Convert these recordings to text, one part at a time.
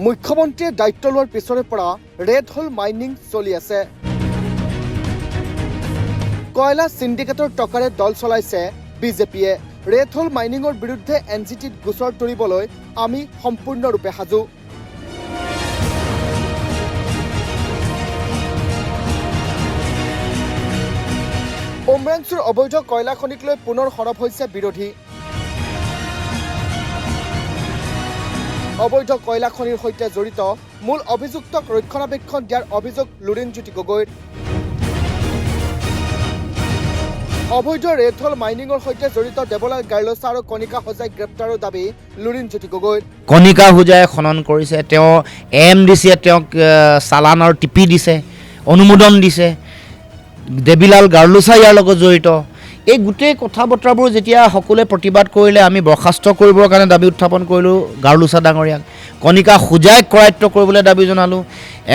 মুখ্যমন্ত্ৰীয়ে দায়িত্ব লোৱাৰ পিছৰে পৰা ৰেড হোল মাইনিং চলি আছে। কয়লা সিন্ডিকেটৰ টকাৰে দল চলাইছে বিজেপিয়ে। ৰেড হোল মাইনিঙৰ বিৰুদ্ধে এনজিটিত গোচৰ তৰিবলৈ আমি সম্পূৰ্ণৰূপে সাজু। উমৰাংচুৰ অবৈধ কয়লা খনিক লৈ পুনৰ সৰব হৈছে বিৰোধী। অবৈধ কয়লা খনিৰ সৈতে জড়িত মূল অভিযুক্তক ৰক্ষণাবেক্ষণ দিয়াৰ অভিযোগ লুৰিণজ্যোতি গগৈৰ। অবৈধ ৰেড হোল মাইনিঙৰ সৈতে জড়িত দেৱলাল গাৰ্লছা আৰু কণিকা হোজাইক গ্ৰেপ্তাৰৰ দাবী লুৰিণজ্যোতি গগৈৰ। কণিকা হোজাই খনন কৰিছে, তেওঁ AMDCয়ে তেওঁক চালান আৰু টিপি দিছে, অনুমোদন দিছে। দেৱীলাল গাৰ্লছা ইয়াৰ লগত জড়িত। এই গোটেই কথা বতৰাবোৰ যেতিয়া সকলোৱে প্ৰতিবাদ কৰিলে, আমি বৰ্খাস্ত কৰিবৰ কাৰণে দাবী উত্থাপন কৰিলোঁ গাৰ্লছা ডাঙৰীয়াক। কণিকা হোজাইক কৰায়ত্ব কৰিবলৈ দাবী জনালোঁ।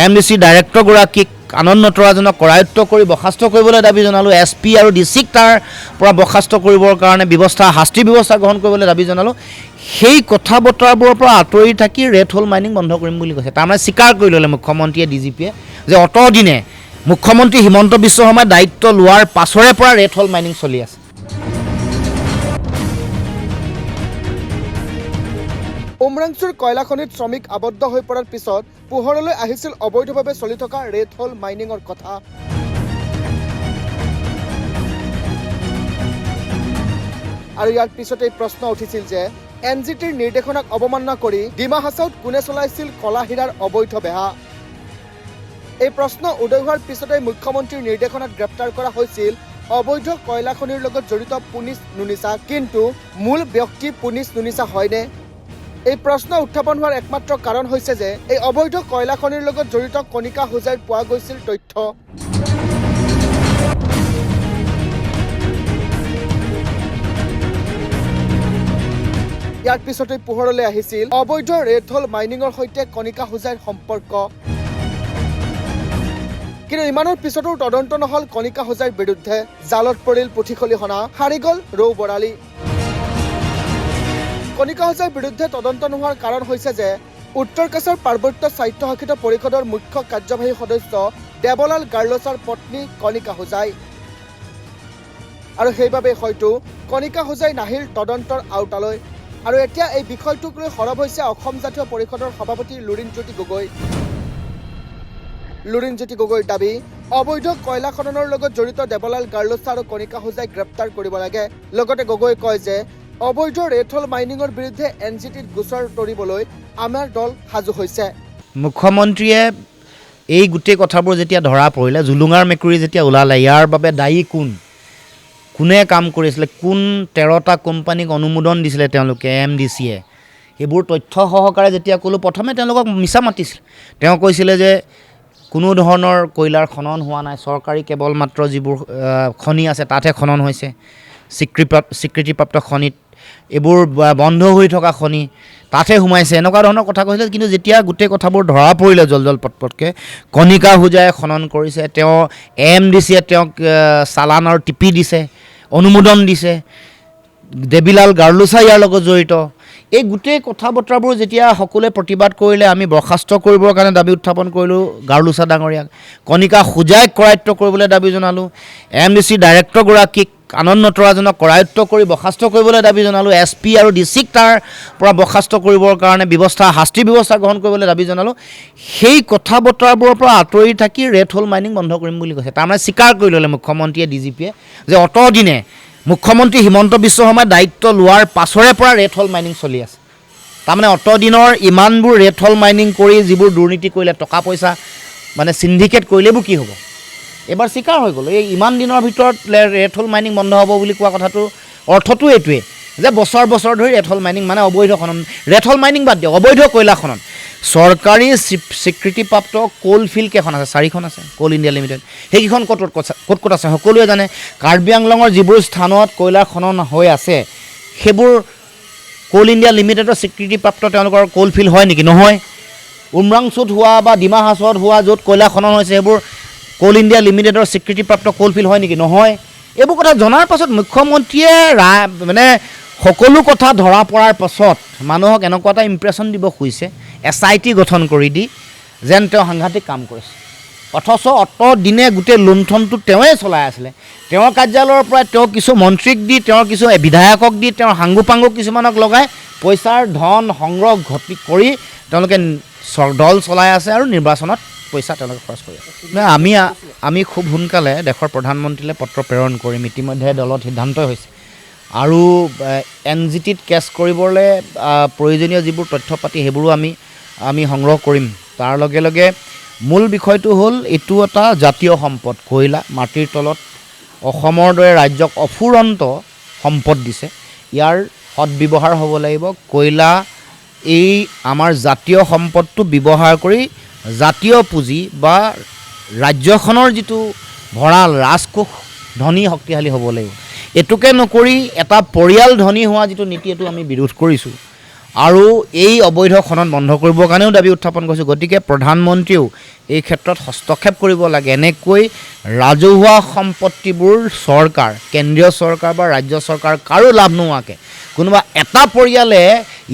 AMDC ডাইৰেক্টৰগৰাকীক আনন্দ তৰাজনক কৰায়ত্ব কৰি বৰ্খাস্ত কৰিবলৈ দাবী জনালোঁ। SP আৰু DCক তাৰ পৰা বৰ্খাস্ত কৰিবৰ কাৰণে শাস্তি ব্যৱস্থা গ্ৰহণ কৰিবলৈ দাবী জনালোঁ। সেই কথা বতৰাবোৰৰ পৰা আঁতৰি থাকি ৰেড হোল মাইনিং বন্ধ কৰিম বুলি কৈছে। তাৰমানে স্বীকাৰ কৰি ল'লে মুখ্যমন্ত্ৰীয়ে DGPয়ে যে অতদিনে মুখ্যমন্ত্ৰী হিমন্ত বিশ্ব শৰ্মাই দায়িত্ব লোৱাৰ পাছৰে পৰা ৰেড হোল মাইনিং চলি আছে। উমৰাংচুৰ কয়লা খনিত শ্ৰমিক আবদ্ধ হৈ পৰাৰ পিছত পোহৰলৈ আহিছিল অবৈধভাৱে চলি থকা ৰেড হোল মাইনিঙৰ কথা। আৰু ইয়াৰ পিছতেই প্ৰশ্ন উঠিছিল যে NGTৰ নিৰ্দেশনাক অৱমাননা কৰি ডিমা হাছাওত কোনে চলাইছিল কলা হীৰাৰ অবৈধ বেহা। এই প্ৰশ্ন উদয় হোৱাৰ পিছতেই মুখ্যমন্ত্ৰীৰ নিৰ্দেশনাত গ্ৰেপ্তাৰ কৰা হৈছিল অবৈধ কয়লা খনিৰ লগত জড়িত পুনিচ নুনিছা। কিন্তু মূল ব্যক্তি পুনিচ নুনিছা হয়নে? এই প্ৰশ্ন উত্থাপন হোৱাৰ একমাত্ৰ কাৰণ হৈছে যে এই অবৈধ কয়লা খনিৰ লগত জড়িত কণিকা হোজাইৰ পোৱা গৈছিল তথ্য। ইয়াৰ পিছতেই পোহৰলৈ আহিছিল অবৈধ ৰেড হোল মাইনিঙৰ সৈতে কণিকা হোজাইৰ সম্পৰ্ক। কিন্তু ইমানৰ পিছতো তদন্ত নহল কণিকা হোজাইৰ বিৰুদ্ধে। জালত পৰিল পুথিখলিহনা, হাৰি গল ৰৌ বৰালি। কণিকা হোজাইৰ বিৰুদ্ধে তদন্ত নোহোৱাৰ কাৰণ হৈছে যে উত্তৰ কাছাৰ পাৰ্বত্য স্বায়ত্তশাসিত পৰিষদৰ মুখ্য কাৰ্যবাহী সদস্য দেৱলাল গাৰ্লছাৰ পত্নী কণিকা হোজাই। আৰু সেইবাবে হয়তো কণিকা হোজাই নাহিল তদন্তৰ আওতালৈ। আৰু এতিয়া এই বিষয়টোক লৈ সৰব হৈছে অসম জাতীয় পৰিষদৰ সভাপতি লুৰিণজ্যোতি গগৈ। লুৰিণজ্যোতি গগৈৰ দাবী, অবৈধ কয়লা খননৰ লগত জড়িত দেৱলাল গাৰ্লছা আৰু কণিকা হোজাইক গ্ৰেপ্তাৰ কৰিব লাগে। লগতে গগৈ কয় যে অবৈধ ৰেড হোল মাইনিঙৰ বিৰুদ্ধে NGTত গোচৰ তৰিবলৈ আমাৰ দল সাজু হৈছে। মুখ্যমন্ত্ৰীয়ে এই গোটেই কথাবোৰ যেতিয়া ধৰা পৰিলে, জুলুঙাৰ মেকুৰী যেতিয়া ওলালে, ইয়াৰ বাবে দায়ী কোনে কাম কৰিছিলে, কোন 13টা কোম্পানীক অনুমোদন দিছিলে তেওঁলোকে AMDCয়ে, সেইবোৰ তথ্য সহকাৰে যেতিয়া ক'লোঁ, প্ৰথমে তেওঁলোকক মিছা মাতিছিল। তেওঁ কৈছিলে যে কোনো ধৰণৰ কয়লাৰ খনন হোৱা নাই, চৰকাৰী কেৱল মাত্ৰ যিবোৰ খনি আছে তাতহে খনন হৈছে, স্বীকৃতিপ্ৰাপ্ত খনিত এইবোৰ বন্ধ হৈ থকা খনি তাতহে সোমাইছে, এনেকুৱা ধৰণৰ কথা কৈছিলে। কিন্তু যেতিয়া গোটেই কথাবোৰ ধৰা পৰিলে পটপটকৈ, কণিকা হোজাই খনন কৰিছে, তেওঁ AMDCয়ে তেওঁক চালান আৰু টিপি দিছে, অনুমোদন দিছে। দেৱীলাল গাৰ্লছা ইয়াৰ লগত জড়িত। এই গোটেই কথা বতৰাবোৰ যেতিয়া সকলোৱে প্ৰতিবাদ কৰিলে, আমি বৰ্খাস্ত কৰিবৰ কাৰণে দাবী উত্থাপন কৰিলোঁ গাৰ্লছা ডাঙৰীয়াক। কণিকা হোজাইক কৰায়ত্ব কৰিবলৈ দাবী জনালোঁ। AMDC ডাইৰেক্টৰগৰাকীক আনন্দ তৰাজনক কৰায়ত্ব কৰি বৰ্খাস্ত কৰিবলৈ দাবী জনালোঁ। SP আৰু DCক তাৰ পৰা বৰ্খাস্ত কৰিবৰ কাৰণে শাস্তি ব্যৱস্থা গ্ৰহণ কৰিবলৈ দাবী জনালোঁ। সেই কথা বতৰাবোৰৰ পৰা আঁতৰি থাকি ৰেড হোল মাইনিং বন্ধ কৰিম বুলি কৈছে। তাৰমানে স্বীকাৰ কৰি ল'লে মুখ্যমন্ত্ৰীয়ে DGPয়ে যে অতদিনে মুখ্যমন্ত্ৰী হিমন্ত বিশ্ব শৰ্মাই দায়িত্ব লোৱাৰ পাছৰে পৰা ৰেড হোল মাইনিং চলি আছে। তাৰমানে অতদিনৰ ইমানবোৰ ৰেড হোল মাইনিং কৰি যিবোৰ দুৰ্নীতি কৰিলে, টকা পইচা মানে চিণ্ডিকেট কৰিলে, এইবোৰ কি হ'ব? এবাৰ স্বীকাৰ হৈ গ'ল। এই ইমান দিনৰ ভিতৰত ৰেড হোল মাইনিং বন্ধ হ'ব বুলি কোৱা কথাটোৰ অৰ্থটো এইটোৱে যে বছৰ ধৰি ৰেড হোল মাইনিং মানে অবৈধ খনন। ৰেড হোল মাইনিং বাদ দিয়ক, অবৈধ কয়লা খনন। চৰকাৰী স্বীকৃতিপ্ৰাপ্ত কোল ফিল্ড কেইখন আছে? 4খন আছে। Coal India limited. সেইকেইখন ক'ত আছে সকলোৱে জানে। কাৰ্বি আংলঙৰ যিবোৰ স্থানত কয়লা খনন হৈ আছে, সেইবোৰ কোল ইণ্ডিয়া লিমিটেডৰ স্বীকৃতিপ্ৰাপ্ত তেওঁলোকৰ কোল ফিল্ড হয় নেকি? নহয়। উমৰাংচুত হোৱা বা ডিমা হাছাওত হোৱা য'ত কয়লা খনন হৈছে, সেইবোৰ কোল ইণ্ডিয়া লিমিটেডৰ স্বীকৃতিপ্ৰাপ্ত কোল ফিল্ড হয় নেকি? নহয়। এইবোৰ কথা জনাৰ পাছত মুখ্যমন্ত্ৰীয়ে মানে সকলো কথা ধৰা পৰাৰ পাছত মানুহক এনেকুৱা এটা ইম্প্ৰেশ্যন দিব খুজিছে SIT গঠন কৰি দি যেন তেওঁ সাংঘাতিক কাম কৰিছে অথচ অত দিনে গোটেই লুণ্ঠনটো তেওঁৱে চলাই আছিলে তেওঁৰ কাৰ্যালয়ৰ পৰা তেওঁ কিছু মন্ত্ৰীক দি তেওঁৰ কিছু বিধায়কক দি তেওঁৰ সাংগু পাংগু কিছুমানক লগাই পইচাৰ ধন সংগ্ৰহ ঘটি কৰি তেওঁলোকে দল চলাই আছে আৰু নিৰ্বাচনত পইচা তেওঁলোকে খৰচ কৰি আছে আমি খুব সোনকালে দেশৰ প্ৰধানমন্ত্ৰীলৈ পত্ৰ প্ৰেৰণ কৰিম ইতিমধ্যে দলত সিদ্ধান্তই হৈছে আৰু NGTত কেছ কৰিবলৈ প্ৰয়োজনীয় যিবোৰ তথ্য পাতি সেইবোৰো আমি সংগ্ৰহ কৰিম তাৰ লগে লগে মূল বিষয়টো হ'ল এইটো এটা জাতীয় সম্পদ কয়লা মাটিৰ তলত অসমৰ দৰে ৰাজ্যক অফুৰন্ত সম্পদ দিছে ইয়াৰ সৎব্যৱহাৰ হ'ব লাগিব কয়লা এই আমাৰ জাতীয় সম্পদটো ব্যৱহাৰ কৰি জাতীয় পুঁজি বা ৰাজ্যখনৰ যিটো ভঁৰাল ৰাজকোষ ধনী শক্তিশালী হ'ব লাগিব এটোকে নকৰি এটা পৰিয়াল ধনী হোৱা যিটো নীতি এইটো আমি বিৰোধ কৰিছোঁ আৰু এই অবৈধ খনন বন্ধ কৰিবৰ কাৰণেও দাবী উত্থাপন কৰিছোঁ গতিকে প্ৰধানমন্ত্ৰীয়েও এই ক্ষেত্ৰত হস্তক্ষেপ কৰিব লাগে এনেকৈ ৰাজহুৱা সম্পত্তিবোৰ চৰকাৰ কেন্দ্ৰীয় চৰকাৰ বা ৰাজ্য চৰকাৰ কাৰো লাভ নোহোৱাকৈ কোনোবা এটা পৰিয়ালে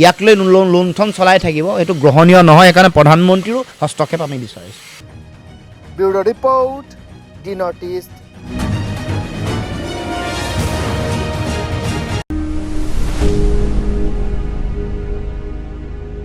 ইয়াক লৈ লুণ্ঠন চলাই থাকিব এইটো গ্ৰহণীয় নহয় সেইকাৰণে প্ৰধানমন্ত্ৰীৰো হস্তক্ষেপ আমি বিচাৰিছোঁ ব্যুৰো ৰিপৰ্ট দি নৰ্থ ইষ্ট